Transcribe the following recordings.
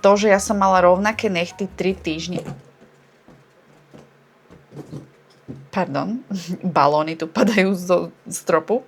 to, že ja som mala rovnaké nechty 3 týždne. Pardon, balóny tu padajú zo stropu.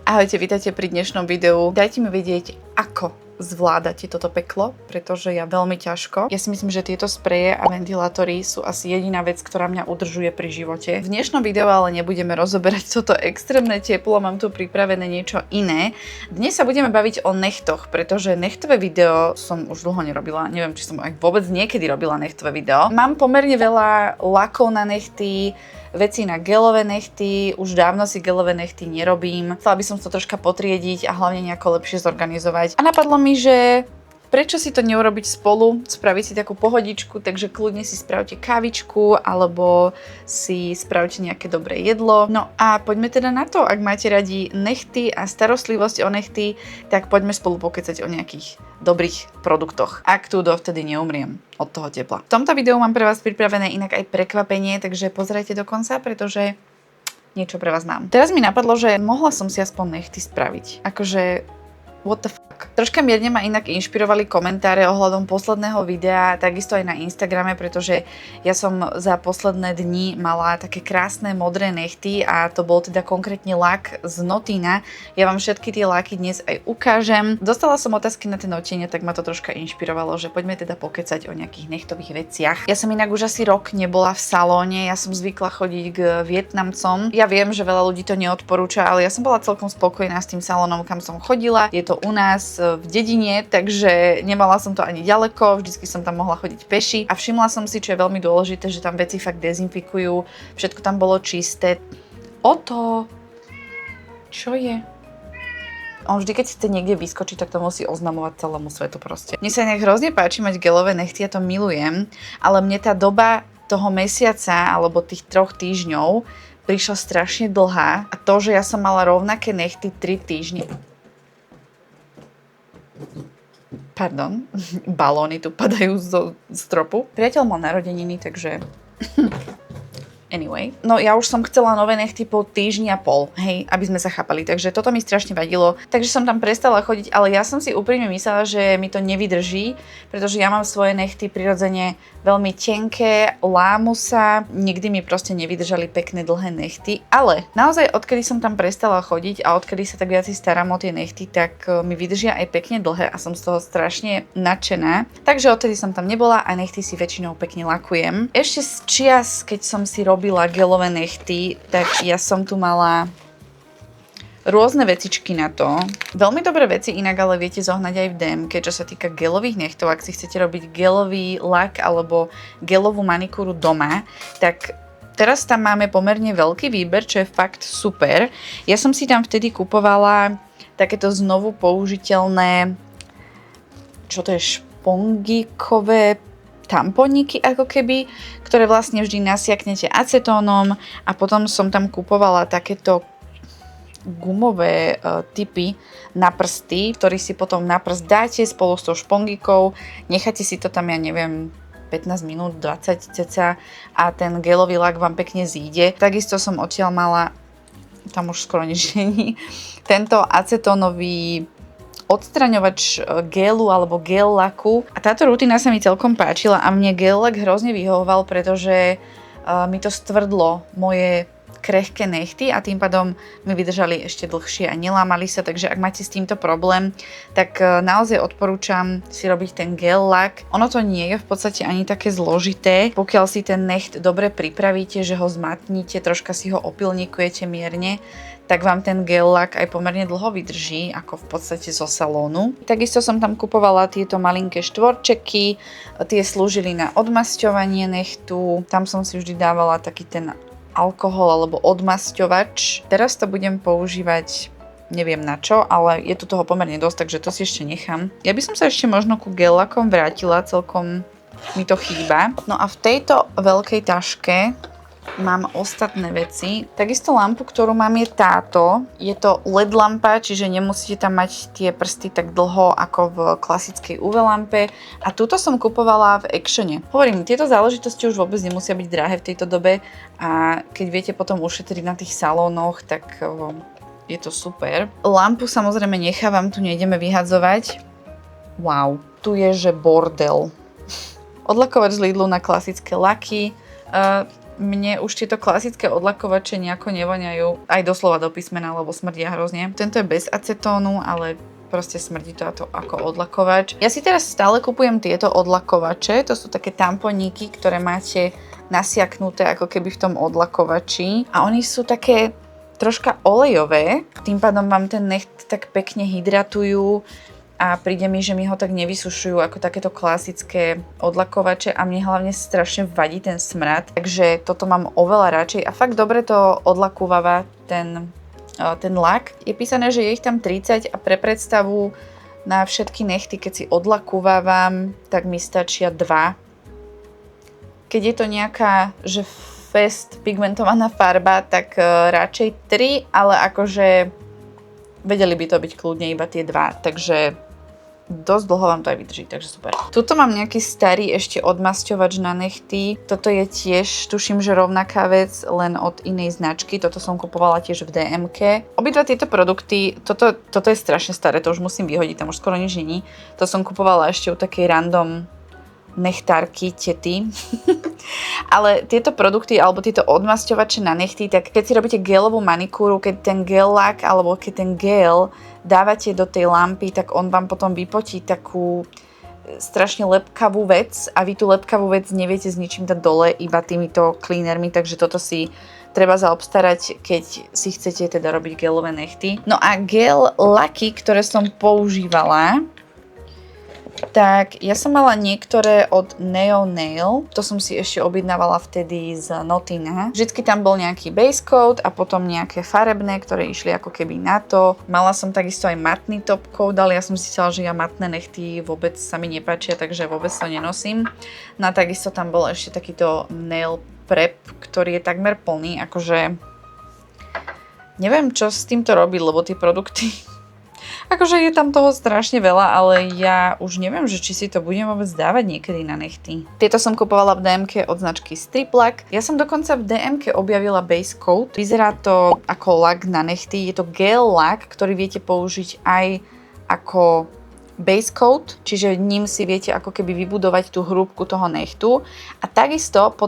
Ahojte, vítajte pri dnešnom videu. Dajte mi vedieť, ako zvládate toto peklo, pretože ja veľmi ťažko. Ja si myslím, že tieto spreje a ventilátory sú asi jediná vec, ktorá mňa udržuje pri živote. V dnešnom videu ale nebudeme rozoberať toto extrémne teplo, mám tu pripravené niečo iné. Dnes sa budeme baviť o nechtoch, pretože nechtové video som už dlho nerobila. Neviem, či som aj vôbec niekedy robila nechtové video. Mám pomerne veľa lakov na nechty, veci na gelové nechty, už dávno si gelové nechty nerobím. Chcela by som to troška potriediť a hlavne nejako lepšie zorganizovať. A napadlo mi, že prečo si to neurobiť spolu, spraviť si takú pohodičku, takže kľudne si spravte kávičku alebo si spravte nejaké dobré jedlo. No a poďme teda na to, ak máte radi nechty a starostlivosť o nechty, tak poďme spolu pokecať o nejakých dobrých produktoch, ak tu dovtedy neumriem od toho tepla. V tomto videu mám pre vás pripravené inak aj prekvapenie, takže pozerajte do konca, pretože niečo pre vás mám. Teraz mi napadlo, že mohla som si aspoň nechty spraviť. Akože what the fuck. Troška mierne ma inak inšpirovali komentáre ohľadom posledného videa, takisto aj na Instagrame, pretože ja som za posledné dni mala také krásne modré nechty a to bol teda konkrétne lak z Notina. Ja vám všetky tie laky dnes aj ukážem. Dostala som otázky na ten odtieň, tak ma to troška inšpirovalo, že poďme teda pokecať o nejakých nechtových veciach. Ja som inak už asi rok nebola v salóne, ja som zvykla chodiť k Vietnamcom. Ja viem, že veľa ľudí to neodporúča, ale ja som bola celkom spokojná s tým salónom, kam som chodila. Je to u nás v dedine, takže nemala som to ani ďaleko, vždycky som tam mohla chodiť peši a všimla som si, čo je veľmi dôležité, že tam veci fakt dezinfikujú, všetko tam bolo čisté. Čo je? On vždy, keď chce niekde vyskočiť, tak to musí oznamovať celému svetu proste. Mne sa nejak hrozne páči mať gelové nechty, ja to milujem, ale mne tá doba toho mesiaca alebo tých 3 týždňov prišla strašne dlhá a to, že ja som mala rovnaké nechty 3 týždne. Pardon, balóny tu padajú zo stropu. Priateľ mal narodeniny, takže anyway. No ja už som chcela nové nechty po týždni a pol, hej, aby sme sa chápali, takže toto mi strašne vadilo. Takže som tam prestala chodiť, ale ja som si úprimne myslela, že mi to nevydrží, pretože ja mám svoje nechty prirodzene veľmi tenké, lámu sa, nikdy mi proste nevydržali pekné dlhé nechty, ale naozaj odkedy som tam prestala chodiť a odkedy sa tak viac starám o tie nechty, tak mi vydržia aj pekne dlhé a som z toho strašne nadšená. Takže odtedy som tam nebola a nechty si väčšinou pekne lakujem. Ešte z čias, keď som si robila gelové nechty, tak ja som tu mala rôzne vecičky na to. Veľmi dobré veci inak ale viete zohnať aj v DMke, čo sa týka gelových nechtov. Ak si chcete robiť gelový lak alebo gelovú manikúru doma, tak teraz tam máme pomerne veľký výber, čo je fakt super. Ja som si tam vtedy kupovala takéto znovu použiteľné, čo to je, špongíkové tamponíky ako keby, ktoré vlastne vždy nasiaknete acetónom a potom som tam kupovala takéto gumové typy na prsty, ktorý si potom na prst dáte spolu s tou špongíkou, necháte si to tam, ja neviem, 15 minút, 20 ceca a ten gelový lak vám pekne zíde. Takisto som odtiaľ mala, tam už skoro nič není, tento acetónový odstraňovač gelu alebo gel laku. A táto rutina sa mi celkom páčila a mne gel lak hrozne vyhovoval, pretože mi to stvrdlo moje krehké nechty a tým pádom mi vydržali ešte dlhšie a nelámali sa, takže ak máte s týmto problém, tak naozaj odporúčam si robiť ten gel lak. Ono to nie je v podstate ani také zložité, pokiaľ si ten necht dobre pripravíte, že ho zmatníte, troška si ho opilníkujete mierne, tak vám ten gel lak aj pomerne dlho vydrží, ako v podstate zo salónu. Takisto som tam kupovala tieto malinké štvorčeky, tie slúžili na odmasťovanie nechtu, tam som si vždy dávala taký ten alkohol alebo odmasťovač. Teraz to budem používať neviem na čo, ale je tu toho pomerne dosť, takže to si ešte nechám. Ja by som sa ešte možno ku gel lakom vrátila, celkom mi to chýba. No a v tejto veľkej taške mám ostatné veci. Takisto lampu, ktorú mám, je táto. Je to LED lampa, čiže nemusíte tam mať tie prsty tak dlho ako v klasickej UV lampe. A túto som kupovala v Actione. Hovorím, tieto záležitosti už vôbec nemusia byť drahé v tejto dobe a keď viete potom ušetriť na tých salónoch, tak je to super. Lampu samozrejme nechávam, tu nejdeme vyhadzovať. Wow. tu je, že bordel. Odlakovač z Lidlu na klasické laky. Mne už tieto klasické odlakovače nejako nevoňajú, aj doslova do písmena, lebo smrdia hrozne. Tento je bez acetónu, ale proste smrdí to ako odlakovač. Ja si teraz stále kupujem tieto odlakovače, to sú také tamponíky, ktoré máte nasiaknuté ako keby v tom odlakovači. A oni sú také troška olejové, tým pádom vám ten necht tak pekne hydratujú a príde mi, že mi ho tak nevysušujú ako takéto klasické odlakovače a mne hlavne strašne vadí ten smrad, takže toto mám oveľa radšej a fakt dobre to odlakúvava ten lak. Je písané, že je ich tam 30 a pre predstavu na všetky nechty, keď si odlakúvavam, tak mi stačia 2. Keď je to nejaká, že fest pigmentovaná farba, tak radšej 3, ale akože vedeli by to byť kľudne iba tie 2, takže dosť dlho vám to aj vydrží, takže super. Tuto mám nejaký starý ešte odmasťovač na nechty. Toto je tiež, tuším, že rovnaká vec, len od inej značky. Toto som kupovala tiež v DM-ke. Obidva tieto produkty, toto je strašne staré, to už musím vyhodiť, tam už skoro nič není. To som kupovala ešte u takej random nechtárky, tety. Ale tieto produkty alebo tieto odmasťovače na nechty, tak keď si robíte gelovú manikúru, keď ten gel lak alebo keď ten gel dávate do tej lampy, tak on vám potom vypotí takú strašne lepkavú vec a vy tú lepkavú vec neviete s ničím dať dole, iba týmito cleanermi, takže toto si treba zaobstarať, keď si chcete teda robiť gelové nechty. No a gel laky, ktoré som používala, tak ja som mala niektoré od Neo Nail, to som si ešte objednávala vtedy z Notina. Vždycky tam bol nejaký base coat a potom nejaké farebné, ktoré išli ako keby na to. Mala som takisto aj matný top coat, ale ja som si myslela, že ja matné nechty vôbec sa mi nepáčia, takže vôbec to nenosím. No a takisto tam bol ešte takýto nail prep, ktorý je takmer plný, akože neviem, čo s týmto robiť, lebo tie produkty akože je tam toho strašne veľa, ale ja už neviem, že či si to budem vôbec dávať niekedy na nechty. Tieto som kupovala v DM-ke od značky Striplak. Ja som dokonca v DM-ke objavila base coat. Vyzerá to ako lak na nechty. Je to gel lak, ktorý viete použiť aj ako base coat, čiže ním si viete ako keby vybudovať tú hrúbku toho nechtu a takisto po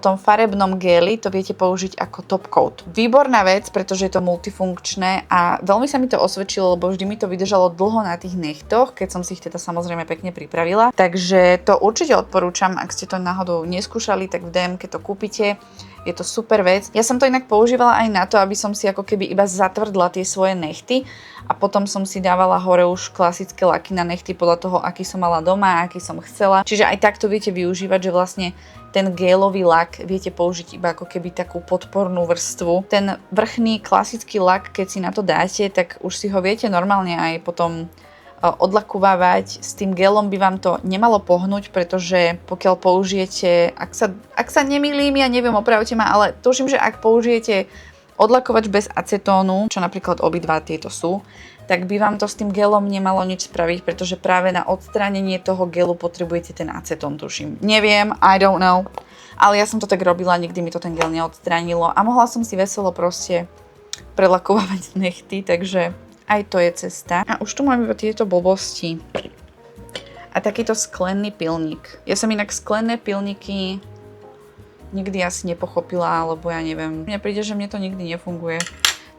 tom farebnom geli to viete použiť ako top coat. Výborná vec, pretože je to multifunkčné a veľmi sa mi to osvedčilo, lebo vždy mi to vydržalo dlho na tých nechtoch, keď som si ich teda samozrejme pekne pripravila. Takže to určite odporúčam, ak ste to náhodou neskúšali, tak v DM-ke to kúpite. Je to super vec. Ja som to inak používala aj na to, aby som si ako keby iba zatvrdla tie svoje nechty a potom som si dávala hore už klasické laky na nechty podľa toho, aký som mala doma, aký som chcela. Čiže aj takto viete využívať, že vlastne ten gelový lak viete použiť iba ako keby takú podpornú vrstvu. Ten vrchný klasický lak, keď si na to dáte, tak už si ho viete normálne aj potom odlakúvať. S tým gelom by vám to nemalo pohnúť, pretože pokiaľ použijete, ak sa nemýlim, ja neviem, opravte ma, ale tuším, že ak použijete odlakovač bez acetónu, čo napríklad obidva tieto sú, tak by vám to s tým gelom nemalo nič spraviť, pretože práve na odstránenie toho gelu potrebujete ten acetón, tuším. Neviem, I don't know, ale ja som to tak robila, nikdy mi to ten gel neodstránilo a mohla som si veselo proste prelakovávať nechty, takže aj to je cesta. A už tu mám iba tieto blbosti. A takýto sklený pilník. Ja som inak sklené pilníky nikdy asi nepochopila, alebo ja neviem. Mne príde, že mne to nikdy nefunguje.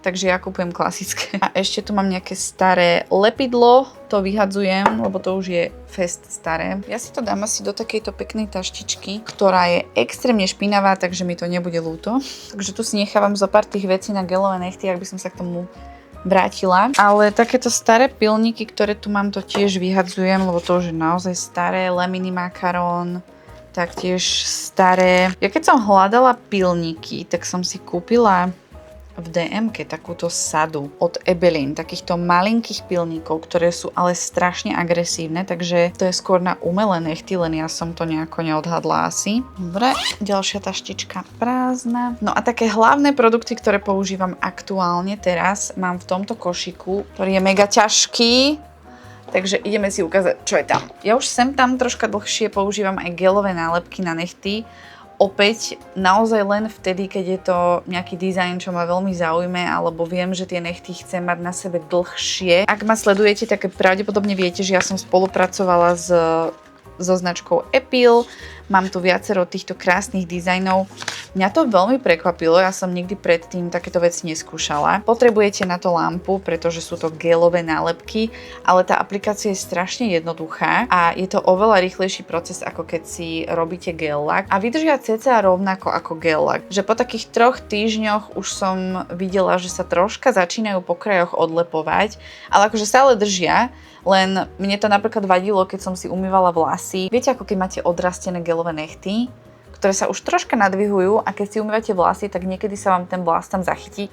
Takže ja kúpujem klasické. A ešte tu mám nejaké staré lepidlo. To vyhadzujem, lebo to už je fest staré. Ja si to dám asi do takejto peknej taštičky, ktorá je extrémne špinavá, takže mi to nebude ľúto. Takže tu si nechávam zo pár tých vecí na gelové nechty, ak by som sa k tomu vrátila. Ale takéto staré pilníky, ktoré tu mám, to tiež vyhadzujem, lebo to už je naozaj staré. Leminy makarón, taktiež staré. Ja keď som hľadala pilníky, tak som si kúpila v DM-ke takúto sadu od Ebelin, takýchto malinkých pilníkov, ktoré sú ale strašne agresívne, takže to je skôr na umelé nechty, len ja som to nejako neodhadla asi. Dobre, ďalšia taštička prázdna. No a také hlavné produkty, ktoré používam aktuálne teraz, mám v tomto košiku, ktorý je mega ťažký, takže ideme si ukázať, čo je tam. Ja už sem tam troška dlhšie používam aj gelové nálepky na nechty opäť naozaj len vtedy, keď je to nejaký dizajn, čo ma veľmi zaujme, alebo viem, že tie nechty chcem mať na sebe dlhšie. Ak ma sledujete, tak pravdepodobne viete, že ja som spolupracovala so značkou Epil. Mám tu viacero týchto krásnych dizajnov. Mňa to veľmi prekvapilo, ja som nikdy predtým takéto veci neskúšala. Potrebujete na to lampu, pretože sú to gelové nálepky, ale tá aplikácia je strašne jednoduchá a je to oveľa rýchlejší proces, ako keď si robíte gel lack. A vydržia cca rovnako ako gel lack. Že po takých 3 týždňoch už som videla, že sa troška začínajú po krajoch odlepovať, ale akože stále držia. Len mne to napríklad vadilo, keď som si umývala vlasy. Viete, ako keď máte odrastené gelové nechty, ktoré sa už troška nadvihujú a keď si umývate vlasy, tak niekedy sa vám ten vlas tam zachytí.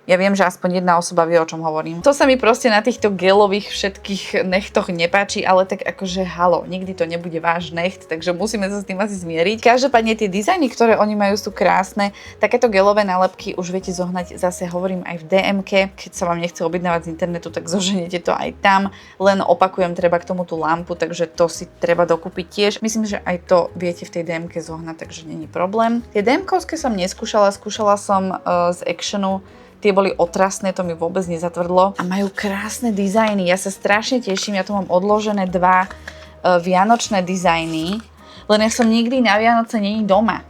Ja viem, že aspoň jedna osoba vie, o čom hovorím. To sa mi proste na týchto gelových všetkých nechtoch nepáči, ale tak akože halo, nikdy to nebude váš necht, takže musíme sa s tým asi zmieriť. Každopádne tie dizajny, ktoré oni majú, sú krásne. Takéto gelové nálepky už viete zohnať, zase hovorím, aj v DM-ke. Keď sa vám nechce objednávať z internetu, tak zoženete to aj tam. Len opakujem, treba k tomu tú lampu, takže to si treba dokúpiť tiež. Myslím, že aj to viete v tej DM-ke zohnať, takže není problém. Tie DM-kovské som neskúšala, skúšala som z Actionu. Tie boli otrasné, to mi vôbec nezatvrdlo. A majú krásne dizajny. Ja sa strašne teším, ja tu mám odložené 2 vianočné dizajny, len ja som nikdy na Vianoce není doma.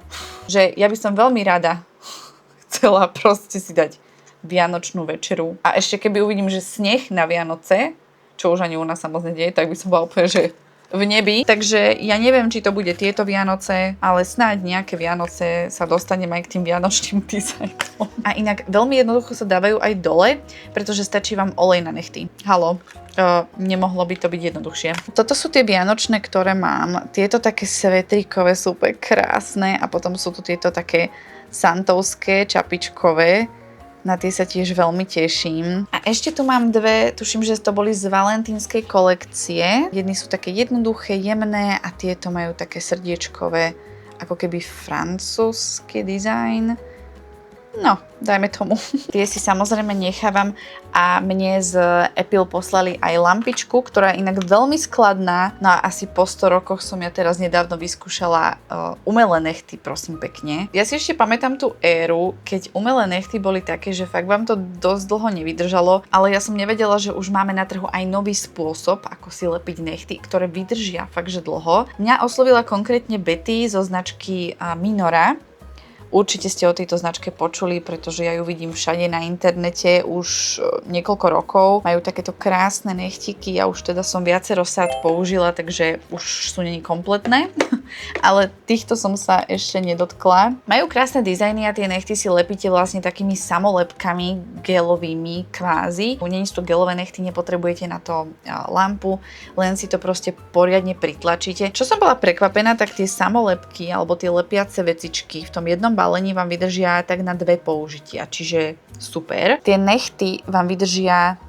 Že ja by som veľmi rada chcela proste si dať vianočnú večeru. A ešte keby uvidím, že sneh na Vianoce, čo už ani u nás sa moc nedieje, tak by som bola úplne, že v nebi. Takže ja neviem, či to bude tieto Vianoce, ale snáď nejaké Vianoce sa dostanem aj k tým vianočným dizajnom. A inak veľmi jednoducho sa dávajú aj dole, pretože stačí vám olej na nechty. Halo, nemohlo by to byť jednoduchšie. Toto sú tie vianočné, ktoré mám. Tieto také svetrikové sú úplne krásne a potom sú tu tieto také santovské, čapičkové. Na tie sa tiež veľmi teším. A ešte tu mám 2, tuším, že to boli z valentínskej kolekcie. Jedny sú také jednoduché, jemné a tieto majú také srdiečkové, ako keby francúzsky dizajn. No, dajme tomu. Tie si samozrejme nechávam a mne z Epil poslali aj lampičku, ktorá je inak veľmi skladná. No a asi po 100 rokoch som ja teraz nedávno vyskúšala umelé nechty, prosím pekne. Ja si ešte pamätám tú éru, keď umelé nechty boli také, že fakt vám to dosť dlho nevydržalo, ale ja som nevedela, že už máme na trhu aj nový spôsob, ako si lepiť nechty, ktoré vydržia fakt, že dlho. Mňa oslovila konkrétne Betty zo značky Minora. Určite ste o tejto značke počuli, pretože ja ju vidím všade na internete už niekoľko rokov. Majú takéto krásne nechtiky, ja už teda som viacero sád použila, takže už sú není kompletné, ale týchto som sa ešte nedotkla. Majú krásne dizajny a tie nechty si lepíte vlastne takými samolepkami gelovými kvázi. Nie sú to gelové nechty, nepotrebujete na to lampu, len si to proste poriadne pritlačíte. Čo som bola prekvapená, tak tie samolepky alebo tie lepiace vecičky v tom jednom balení vám vydržia tak na 2 použitia, čiže super. Tie nechty vám vydržia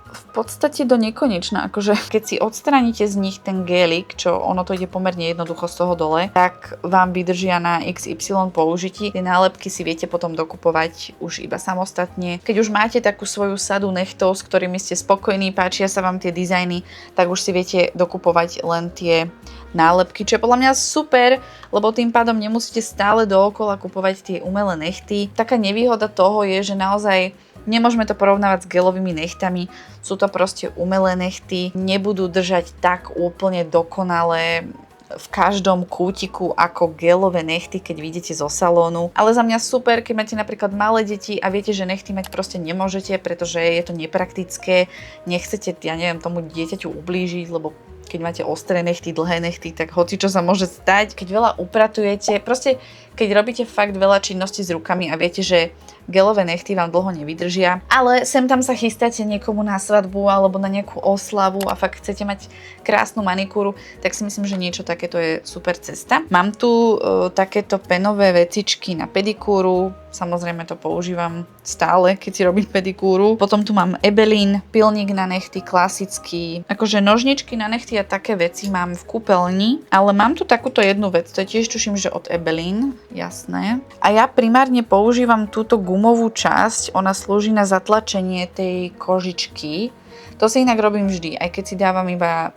v podstate do nekonečna, akože keď si odstránite z nich ten gélik, čo ono to ide pomerne jednoducho z toho dole, tak vám vydržia na XY použití. Tie nálepky si viete potom dokupovať už iba samostatne. Keď už máte takú svoju sadu nechtov, s ktorými ste spokojní, páčia sa vám tie dizajny, tak už si viete dokupovať len tie nálepky, čo je podľa mňa super, lebo tým pádom nemusíte stále dookola kupovať tie umelé nechty. Taká nevýhoda toho je, že naozaj nemôžeme to porovnávať s gelovými nechtami, sú to proste umelé nechty, nebudú držať tak úplne dokonale v každom kútiku ako gelové nechty, keď vidíte zo salónu. Ale za mňa super, keď máte napríklad malé deti a viete, že nechty mať proste nemôžete, pretože je to nepraktické, nechcete, ja neviem, tomu dieťaťu ublížiť, lebo keď máte ostré nechty, dlhé nechty, tak hoci čo sa môže stať. Keď veľa upratujete, proste keď robíte fakt veľa činností s rukami a viete, že gelové nechty vám dlho nevydržia, ale sem tam sa chystáte niekomu na svadbu alebo na nejakú oslavu a fakt chcete mať krásnu manikúru, tak si myslím, že niečo takéto je super cesta. Mám tu takéto penové vecičky na pedikúru, samozrejme to používam stále, keď si robím pedikúru. Potom tu mám Ebelín, pilník na nechty, klasický, akože nožničky na nechty a také veci mám v kúpeľni, ale mám tu takúto jednu vec, to je tiež tuším, že od Ebelín, jasné. A ja primárne používam túto gumovú časť, ona slúži na zatlačenie tej kožičky. To si inak robím vždy, aj keď si dávam iba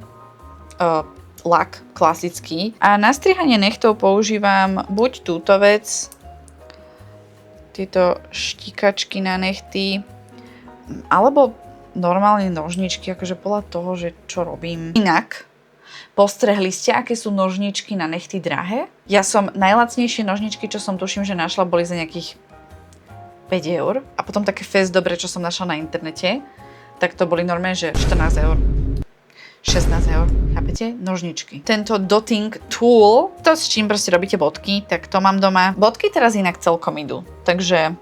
lak klasický. A na strihanie nechtov používam buď túto vec, tieto štikačky na nechty, alebo normálne nožničky, akože podľa toho, že čo robím. Inak, postrehli ste, aké sú nožničky na nechty drahé? Ja som najlacnejšie nožničky, čo som tuším, že našla, boli za nejakých 5 eur. A potom také fest dobre, čo som našla na internete, tak to boli normálne, že 14 eur. 16 eur, chápete? Nožničky. Tento dotting tool, to s čím proste robíte bodky, tak to mám doma. Bodky teraz inak celkom idú, takže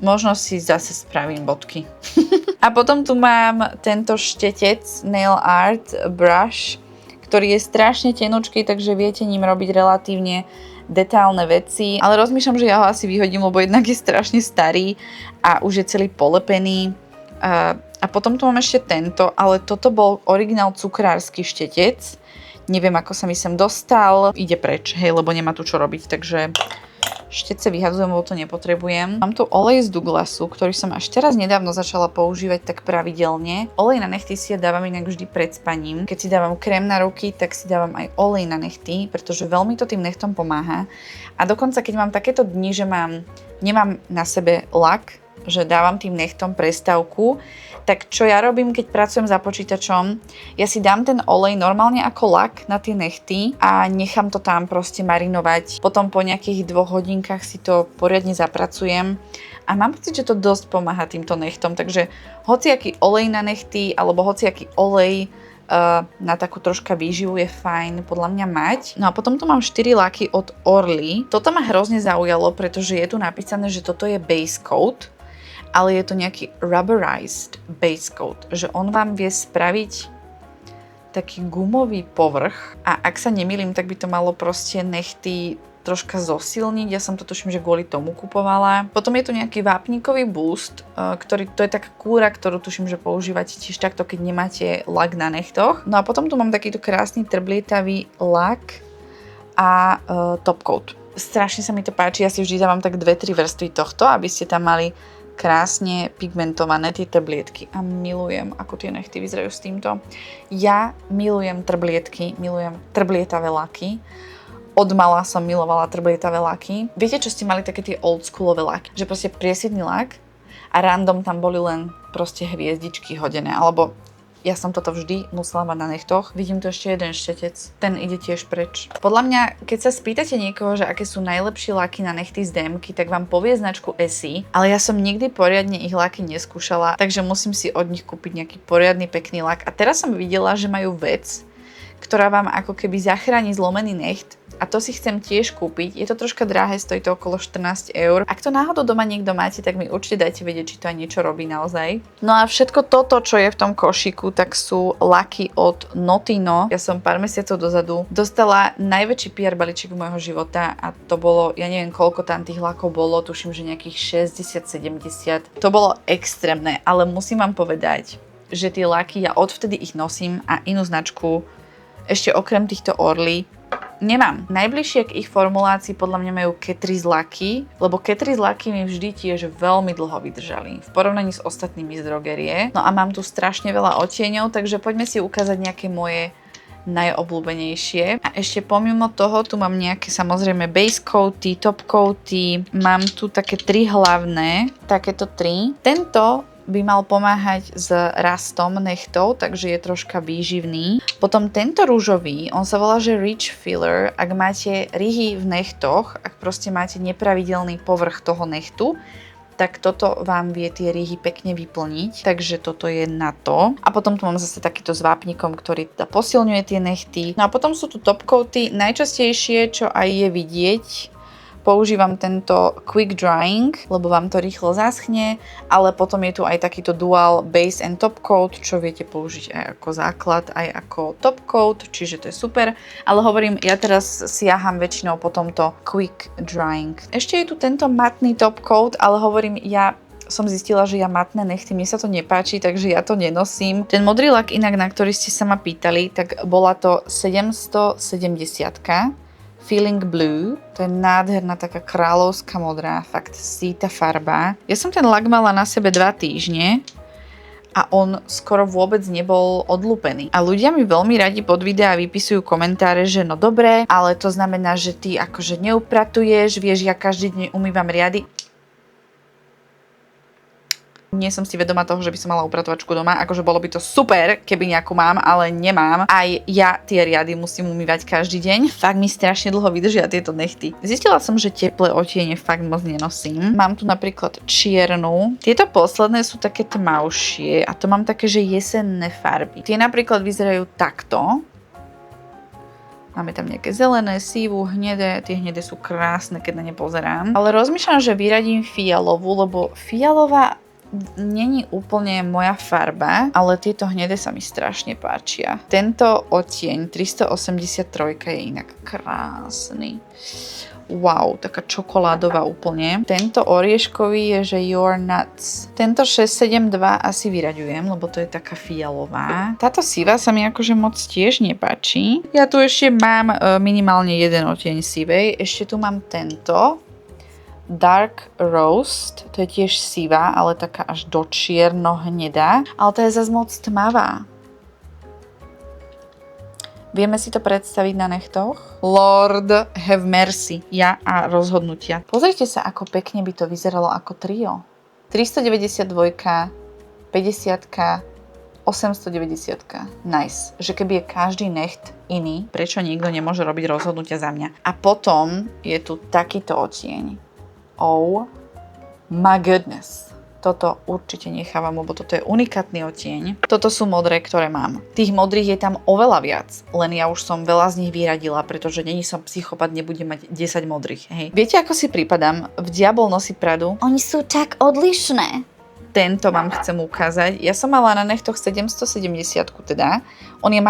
možno si zase spravím bodky. A potom tu mám tento štetec Nail Art Brush, ktorý je strašne tenučký, takže viete ním robiť relatívne detailné veci, ale rozmýšľam, že ja ho asi vyhodím, lebo jednak je strašne starý a už je celý polepený. A potom tu mám ešte tento, ale toto bol originál cukrársky štetec. Neviem, ako sa mi sem dostal. Ide preč, hej, lebo nemá tu čo robiť, takže štetce vyhadzujem, lebo to nepotrebujem. Mám tu olej z Douglasu, ktorý som až teraz nedávno začala používať tak pravidelne. Olej na nechty si ja dávam inak vždy pred spaním. Keď si dávam krém na ruky, tak si dávam aj olej na nechty, pretože veľmi to tým nechtom pomáha. A dokonca, keď mám takéto dni, že nemám na sebe lak, že dávam tým nechtom prestávku, tak čo ja robím, keď pracujem za počítačom, ja si dám ten olej normálne ako lak na tie nechty a nechám to tam proste marinovať. Potom po nejakých 2 hodinkách si to poriadne zapracujem a mám pocit, že to dosť pomáha týmto nechtom, takže hociaký olej na nechty alebo hociaký olej na takú troška výživu je fajn podľa mňa mať. No a potom tu mám 4 laky od Orly. Toto ma hrozne zaujalo, pretože je tu napísané, že toto je base coat, ale je to nejaký rubberized base coat, že on vám vie spraviť taký gumový povrch a ak sa nemýlim, tak by to malo proste nechty troška zosilniť. Ja som to tuším, že kvôli tomu kupovala. Potom je tu nejaký vápnikový boost, ktorý, to je taká kúra, ktorú tuším, že používate tiež takto, keď nemáte lak na nechtoch. No a potom tu mám takýto krásny trblietavý lak a top coat. Strašne sa mi to páči, ja si vždy dávam tak 2-3 vrstvy tohto, aby ste tam mali krásne pigmentované tie trblietky a milujem, ako tie nechty vyzerajú s týmto. Ja milujem trblietky, milujem trblietavé laky. Od mala som milovala trblietavé laky. Viete, čo ste mali také tie oldschoolové laky? Že proste priesvitný lak a random tam boli len proste hviezdičky hodené, alebo ja som toto vždy musela mať na nechtoch. Vidím tu ešte jeden štetec. Ten ide tiež preč. Podľa mňa, keď sa spýtate niekoho, že aké sú najlepšie laky na nechty z DMky, tak vám povie značku Essie, ale ja som nikdy poriadne ich laky neskúšala, takže musím si od nich kúpiť nejaký poriadny pekný lak. A teraz som videla, že majú vec, ktorá vám ako keby zachráni zlomený necht. A to si chcem tiež kúpiť. Je to troška drahé, stojí to okolo 14 eur. Ak to náhodou doma niekto máte, tak mi určite dajte vedieť, či to aj niečo robí naozaj. No a všetko toto, čo je v tom košíku, tak sú laky od Notino. Ja som pár mesiacov dozadu dostala najväčší PR balíček môjho života a to bolo, ja neviem koľko tam tých lakov bolo, tuším, že nejakých 60-70. To bolo extrémne, ale musím vám povedať, že tie laky, ja odvtedy ich nosím a inú značku ešte okrem týchto Orly nemám. Najbližšie k ich formulácii podľa mňa majú Catrice laky, lebo Catrice laky mi vždy tiež veľmi dlho vydržali v porovnaní s ostatnými z drogerie. No a mám tu strašne veľa odtieňov, takže poďme si ukázať nejaké moje najobľúbenejšie. A ešte pomimo toho tu mám nejaké samozrejme base coaty, top coaty, mám tu také 3 hlavné, takéto 3. Tento by mal pomáhať s rastom nechtov, takže je troška výživný. Potom tento rúžový, on sa volá, že Rich Filler. Ak máte ryhy v nechtoch, ak proste máte nepravidelný povrch toho nechtu, tak toto vám vie tie ryhy pekne vyplniť, takže toto je na to. A potom tu mám zase takýto s vápnikom, ktorý teda posilňuje tie nechty. No a potom sú tu top coaty, najčastejšie, čo aj je vidieť, používam tento quick drying, lebo vám to rýchlo zaschne, ale potom je tu aj takýto dual base and top coat, čo viete použiť aj ako základ, aj ako top coat, čiže to je super. Ale hovorím, ja teraz siaham väčšinou po tomto quick drying. Ešte je tu tento matný top coat, ale hovorím, ja som zistila, že ja matné nechty, mne sa to nepáči, takže ja to nenosím. Ten modrý lak inak, na ktorý ste sa ma pýtali, tak bola to 770. Feeling Blue, to je nádherná taká kráľovská modrá, fakt síta farba. Ja som ten lak mala na sebe 2 týždne a on skoro vôbec nebol odlúpený. A ľudia mi veľmi radi pod videá vypisujú komentáre, že no dobré, ale to znamená, že ty akože neupratuješ, vieš, ja každý deň umývam riady. Nie som si vedomá toho, že by som mala upratovačku doma, akože bolo by to super, keby nejakú mám, ale nemám. Aj ja tie riady musím umývať každý deň. Fakt mi strašne dlho vydržia tieto nechty. Zistila som, že teplé odtiene fakt moc nenosím. Mám tu napríklad čiernu. Tieto posledné sú také tmavšie a to mám také, že jesenné farby. Tie napríklad vyzerajú takto. Máme tam nejaké zelené, sivú, hnedé. Tie hnedé sú krásne, keď na ne pozerám. Ale rozmýšľam, že vyradím fialovú, lebo fialová není úplne moja farba, ale tieto hnedé sa mi strašne páčia. Tento odtieň 383 je inak krásny. Wow, taká čokoládová úplne. Tento orieškový je, že Your Nuts. Tento 672 asi vyraďujem, lebo to je taká fialová. Táto siva sa mi akože moc tiež nepáči. Ja tu ešte mám minimálne jeden odtieň sivej. Ešte tu mám tento Dark Roast, to je tiež sivá, ale taká až do čierno hnedá, ale to je zase moc tmavá. Vieme si to predstaviť na nechtoch? Lord have mercy. Ja a rozhodnutia. Pozrite sa, ako pekne by to vyzeralo ako trio. 392, 50, 890. Nice. Že keby je každý necht iný, prečo nikto nemôže robiť rozhodnutia za mňa? A potom je tu takýto odtieň. Oh my goodness. Toto určite nechávam, lebo toto je unikátny odtieň. Toto sú modré, ktoré mám. Tých modrých je tam oveľa viac, len ja už som veľa z nich vyradila, pretože není som psychopat, nebudem mať 10 modrých. Hej. Viete, ako si pripadám? V Diabol nosí Pradu. Oni sú tak odlišné. Tento vám chcem ukázať. Ja som mala na nechtoch 770 teda. On je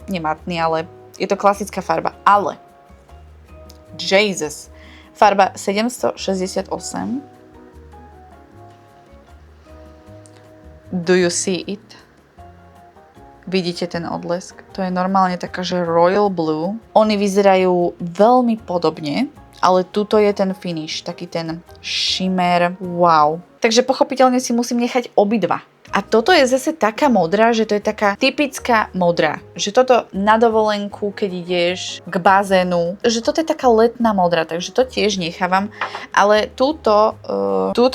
nematný, ale je to klasická farba. Ale Jesus. Farba 768. Do you see it? Vidíte ten odlesk? To je normálne taká, že royal blue. Oni vyzerajú veľmi podobne, ale tuto je ten finish, taký ten shimmer. Wow. Takže pochopiteľne si musím nechať obidva. A toto je zase taká modrá, že to je taká typická modrá. Že toto na dovolenku, keď ideš k bazénu, že toto je taká letná modrá, takže to tiež nechávam. Ale túto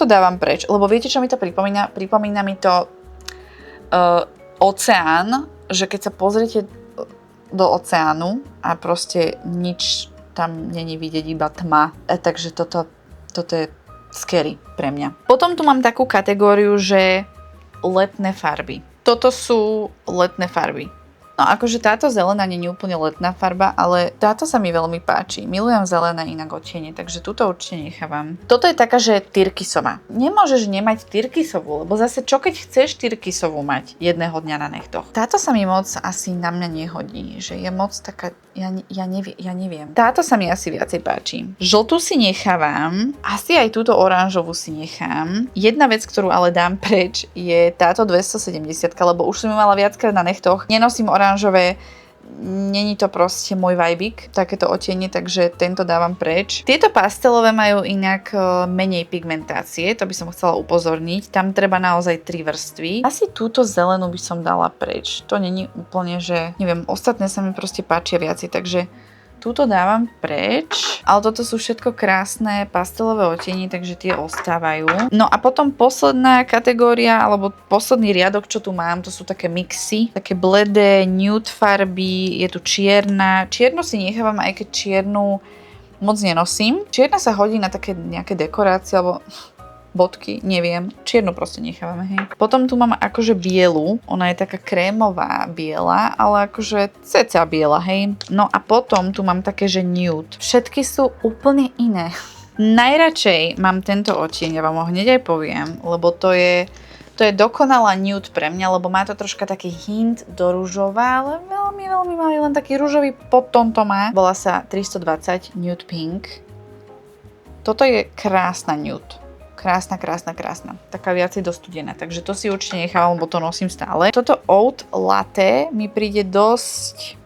dávam preč, lebo viete, čo mi to pripomína? Pripomína mi to oceán, že keď sa pozriete do oceánu a proste nič tam není vidieť, iba tma. Takže toto je scary pre mňa. Potom tu mám takú kategóriu, že letné farby. Toto sú letné farby. No akože táto zelená nie je úplne letná farba, ale táto sa mi veľmi páči. Milujem zelené inak odtiene, takže túto určite nechávam. Toto je taká, že tyrkysová. Nemôžeš nemať tyrkysovú, lebo zase čo keď chceš tyrkysovú mať jedného dňa na nechtoch. Táto sa mi moc asi na mňa nehodí, že je moc taká, ja neviem. Táto sa mi asi viacej páči. Žltú si nechávam, asi aj túto oranžovú si nechám. Jedna vec, ktorú ale dám preč, je táto 270, lebo už som ju mala viackrát na nechtoch. Nenosím oranžové, není to proste môj vibík, takéto odtiene, takže tento dávam preč. Tieto pastelové majú inak menej pigmentácie, to by som chcela upozorniť. Tam treba naozaj 3 vrstvy. Asi túto zelenú by som dala preč. To není úplne, že neviem, ostatné sa mi proste páčia viacej, takže túto dávam preč, ale toto sú všetko krásne pastelové odtiene, takže tie ostávajú. No a potom posledná kategória, alebo posledný riadok, čo tu mám, to sú také mixy, také bledé, nude farby, je tu čierna. Čiernu si nechávam, aj keď čiernu moc nenosím. Čierna sa hodí na také nejaké dekorácie, alebo bodky, neviem. Čiernu proste nechávame, hej. Potom tu mám akože bielu, ona je taká krémová biela, ale akože cca biela, hej. No a potom tu mám také, že nude. Všetky sú úplne iné. Najradšej mám tento odtieň, ja vám ho hneď aj poviem, lebo to je dokonalá nude pre mňa, lebo má to troška taký hint do ružová, ale veľmi malý, len taký ružový podtón to má. Volá sa 320 Nude Pink. Toto je krásna nude. Krásna. Taká viacej dostudená. Takže to si určite nechávam, lebo to nosím stále. Toto Oat Latte mi príde dosť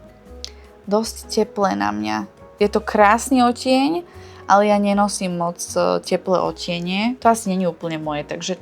teplé na mňa. Je to krásny odtieň, ale ja nenosím moc teplé odtiene. To asi nie je úplne moje, takže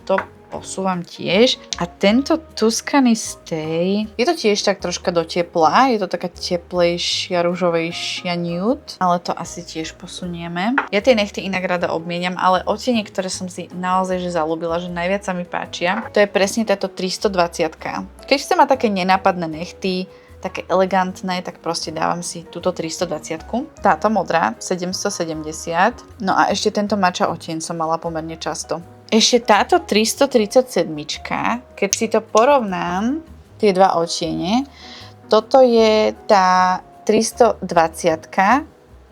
posúvam tiež. A tento Tuscany Stay, je to tiež tak troška do tepla, je to taká teplejšia, ružovejšia nude, ale to asi tiež posunieme. Ja tie nechty inak rada obmieniam, ale odtiene, ktoré som si naozaj že zalúbila, že najviac sa mi páčia, to je presne táto 320. Keď chcem mať také nenápadné nechty, také elegantné, tak proste dávam si túto 320. Táto modrá 770. No a ešte tento matcha odtieň som mala pomerne často. Ešte táto 337, keď si to porovnám, tie dva odtiene, toto je tá 320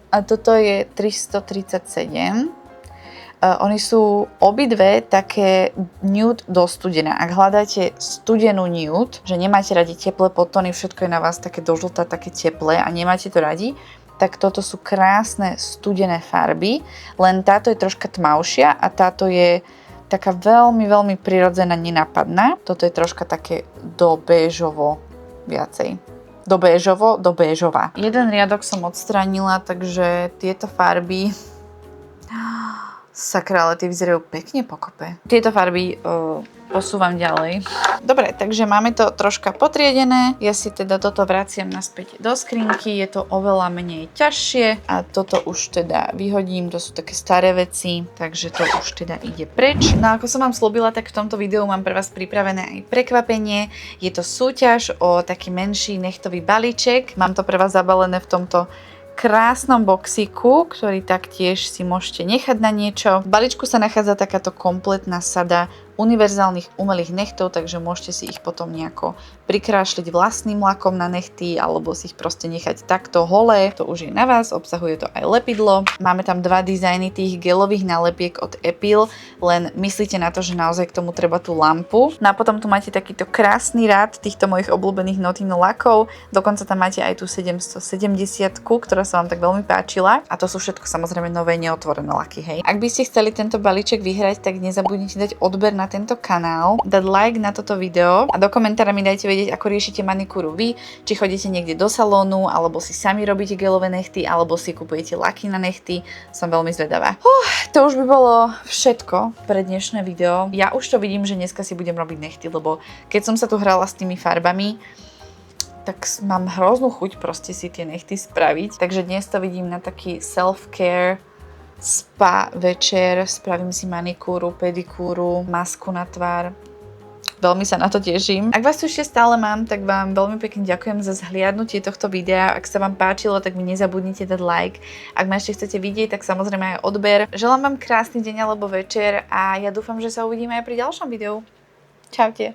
a toto je 337. Oni sú obidve také nude do studená. Ak hľadáte studenú nude, že nemáte radi teplé podtóny, všetko je na vás také do žlta, také teplé a nemáte to radi, tak toto sú krásne studené farby, len táto je troška tmavšia a táto je taká veľmi, veľmi prirodzená, nenápadná. Toto je troška také do béžovo viacej. Do béžová. Jeden riadok som odstránila, takže tieto farby... Sakra, ale tie vyzerajú pekne pokope. Tieto farby posúvam ďalej. Dobre, takže máme to troška potriedené. Ja si teda toto vraciam naspäť do skrinky. Je to oveľa menej ťažšie a toto už teda vyhodím. To sú také staré veci, takže to už teda ide preč. No ako som vám slúbila, tak v tomto videu mám pre vás pripravené aj prekvapenie. Je to súťaž o taký menší nechtový balíček. Mám to pre vás zabalené v tomto krásnom boxíku, ktorý taktiež si môžete nechať na niečo. V balíčku sa nachádza takáto kompletná sada univerzálnych umelých nechtov, takže môžete si ich potom nejako prikrášliť vlastným lakom na nechty alebo si ich proste nechať takto holé. To už je na vás, obsahuje to aj lepidlo. Máme tam dva dizajny tých gelových nálepiek od Epil, len myslíte na to, že naozaj k tomu treba tú lampu. No a potom tu máte takýto krásny rád týchto mojich obľúbených Notino lakov. Dokonca tam máte aj tú 770, ktorá sa vám tak veľmi páčila. A to sú všetko samozrejme nové neotvorené laky, hej. Ak by ste chceli tento balíček vyhrať, tak nezabudnite dať odber na tento kanál, dať like na toto video a do komentára mi dajte vedieť, ako riešite manikúru vy, či chodíte niekde do salónu, alebo si sami robíte gelové nechty, alebo si kupujete laky na nechty. Som veľmi zvedavá. To už by bolo všetko pre dnešné video. Ja už to vidím, že dneska si budem robiť nechty, lebo keď som sa tu hrala s tými farbami, tak mám hroznú chuť proste si tie nechty spraviť. Takže dnes to vidím na taký self-care spa večer, spravím si manikúru, pedikúru, masku na tvár. Veľmi sa na to teším. Ak vás tu ešte stále mám, tak vám veľmi pekne ďakujem za zhliadnutie tohto videa. Ak sa vám páčilo, tak mi nezabudnite dať like. Ak ma ešte chcete vidieť, tak samozrejme aj odber. Želám vám krásny deň alebo večer a ja dúfam, že sa uvidíme aj pri ďalšom videu. Čaute.